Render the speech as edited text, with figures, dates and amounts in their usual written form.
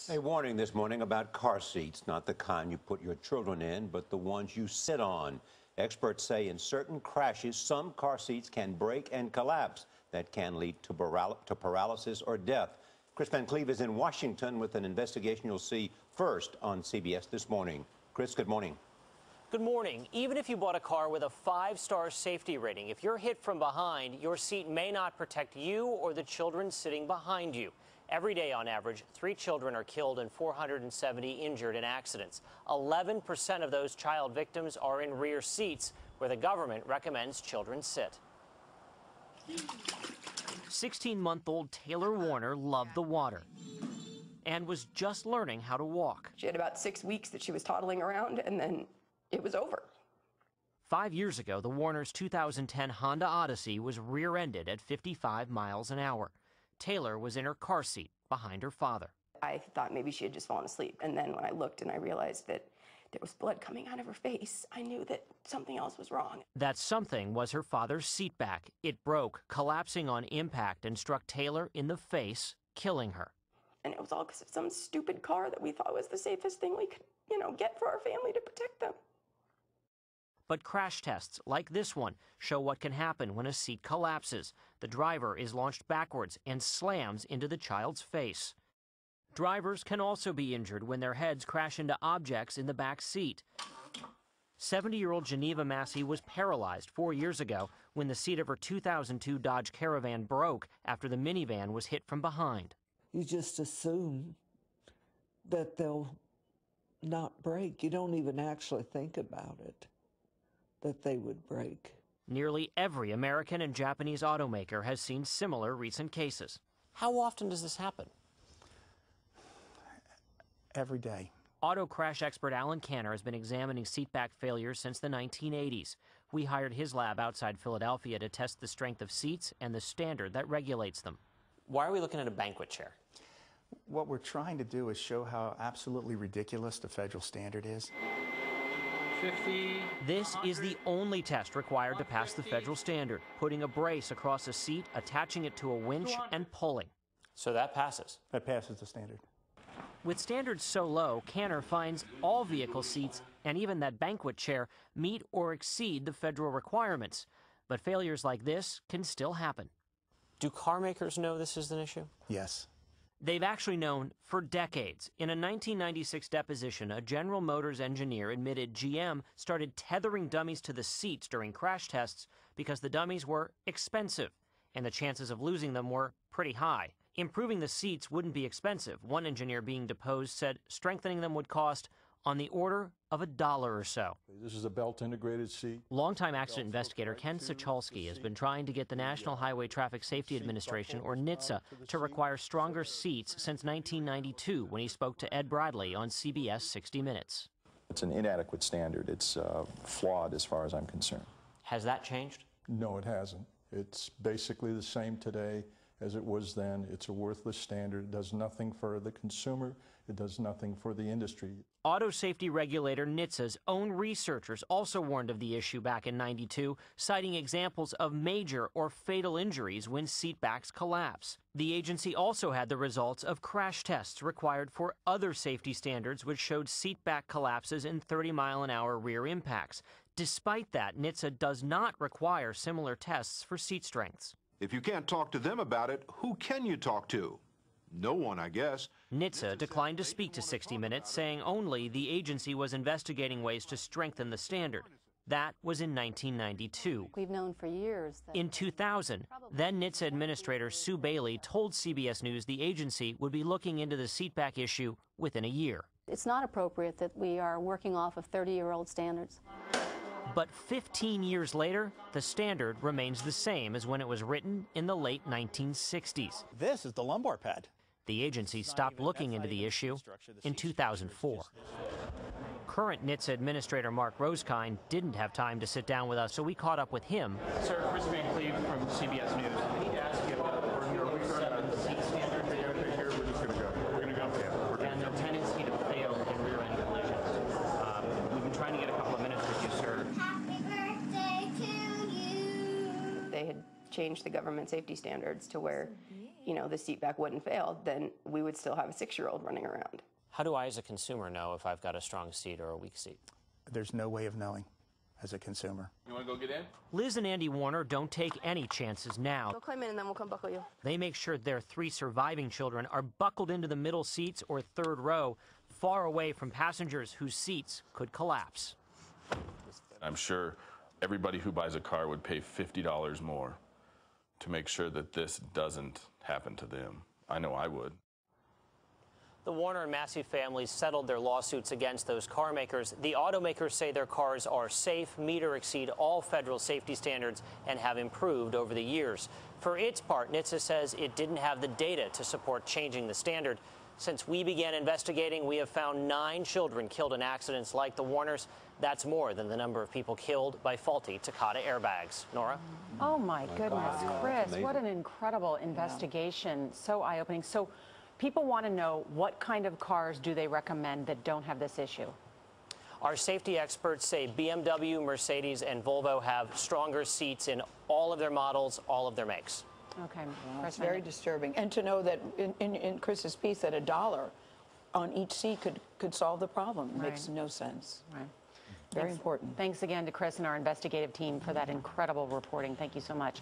A warning this morning about car seats, not the kind you put your children in, but the ones you sit on. Experts say in certain crashes, some car seats can break and collapse. That can lead to paralysis or death. Chris Van Cleve is in Washington with an investigation you'll see first on CBS this morning. Chris, good morning. Good morning. Even if you bought a car with a 5-star safety rating, if you're hit from behind, your seat may not protect you or the children sitting behind you. Every day, on average, 3 children are killed and 470 injured in accidents. 11% of those child victims are in rear seats, where the government recommends children sit. 16-month-old Taylor Warner loved the water and was just learning how to walk. She had about 6 weeks that she was toddling around, and then it was over. 5 years ago, the Warners' 2010 Honda Odyssey was rear-ended at 55 miles an hour. Taylor was in her car seat behind her father. I thought maybe she had just fallen asleep. And then when I looked and I realized that there was blood coming out of her face, I knew that something else was wrong. That something was her father's seat back. It broke, collapsing on impact, and struck Taylor in the face, killing her. And it was all because of some stupid car that we thought was the safest thing we could, get for our family to protect them. But crash tests, like this one, show what can happen when a seat collapses. The driver is launched backwards and slams into the child's face. Drivers can also be injured when their heads crash into objects in the back seat. 70-year-old Geneva Massey was paralyzed 4 years ago when the seat of her 2002 Dodge Caravan broke after the minivan was hit from behind. You just assume that they'll not break. You don't even actually think about it, that they would break. Nearly every American and Japanese automaker has seen similar recent cases. How often does this happen? Every day. Auto crash expert Alan Canner has been examining seatback failures since the 1980s. We hired his lab outside Philadelphia to test the strength of seats and the standard that regulates them. Why are we looking at a banquet chair? What we're trying to do is show how absolutely ridiculous the federal standard is. 50. This is the only test required to pass the federal standard, putting a brace across a seat, attaching it to a winch, and pulling. So that passes. That passes the standard. With standards so low, Canner finds all vehicle seats, and even that banquet chair, meet or exceed the federal requirements. But failures like this can still happen. Do car makers know this is an issue? Yes. They've actually known for decades. In a 1996 deposition, a General Motors engineer admitted GM started tethering dummies to the seats during crash tests because the dummies were expensive, and the chances of losing them were pretty high. Improving the seats wouldn't be expensive. One engineer being deposed said strengthening them would cost on the order of $1 or so. This is a belt-integrated seat. Longtime accident investigator Ken Sacholsky has been trying to get the National Highway Traffic Safety Administration, or NHTSA, to require stronger seats since 1992 when he spoke to Ed Bradley on CBS 60 Minutes. It's an inadequate standard. It's flawed as far as I'm concerned. Has that changed? No, it hasn't. It's basically the same today as it was then. It's a worthless standard. It does nothing for the consumer. It does nothing for the industry. Auto safety regulator NHTSA's own researchers also warned of the issue back in '92, citing examples of major or fatal injuries when seatbacks collapse. The agency also had the results of crash tests required for other safety standards, which showed seatback collapses in 30-mile-an-hour rear impacts. Despite that, NHTSA does not require similar tests for seat strengths. If you can't talk to them about it, who can you talk to? No one, I guess. NHTSA declined to speak to 60 Minutes, saying only the agency was investigating ways to strengthen the standard. That was in 1992. We've known for years that... In 2000, then NHTSA Administrator Sue Bailey told CBS News the agency would be looking into the seatback issue within a year. It's not appropriate that we are working off of 30-year-old standards. But 15 years later, the standard remains the same as when it was written in the late 1960s. This is the lumbar pad. The agency stopped looking into the issue in 2004. Current NHTSA Administrator Mark Rosekind didn't have time to sit down with us, so we caught up with him. Sir, Chris Van Cleve from CBS News. I need to ask you about the seat standards. Here, we're just going to go. We're going to go. Yeah, and their tendency to fail in rear-end collisions. We've been trying to get a couple of minutes with you, sir. Happy birthday to you. They had changed the government safety standards to where you know, the seat back wouldn't fail, then we would still have a 6-year-old running around. How do I, as a consumer, know if I've got a strong seat or a weak seat? There's no way of knowing as a consumer. You want to go get in? Liz and Andy Warner don't take any chances now. Go climb in and then we'll come buckle you. They make sure their 3 surviving children are buckled into the middle seats or third row, far away from passengers whose seats could collapse. I'm sure everybody who buys a car would pay $50 more to make sure that this doesn't happen to them. I know I would. The Warner and Massey families settled their lawsuits against those car makers. The automakers say their cars are safe, meet or exceed all federal safety standards, and have improved over the years. For its part, NHTSA says it didn't have the data to support changing the standard. Since we began investigating, we have found 9 children killed in accidents like the Warners. That's more than the number of people killed by faulty Takata airbags. Nora? Oh, my goodness, Chris, what an incredible investigation. So eye-opening. So people want to know, what kind of cars do they recommend that don't have this issue? Our safety experts say BMW, Mercedes, and Volvo have stronger seats in all of their models, all of their makes. Okay. It's very disturbing. And to know that in Chris's piece that $1 on each seat could solve the problem makes no sense. Right. Very important. Thanks again to Chris and our investigative team for that incredible reporting. Thank you so much.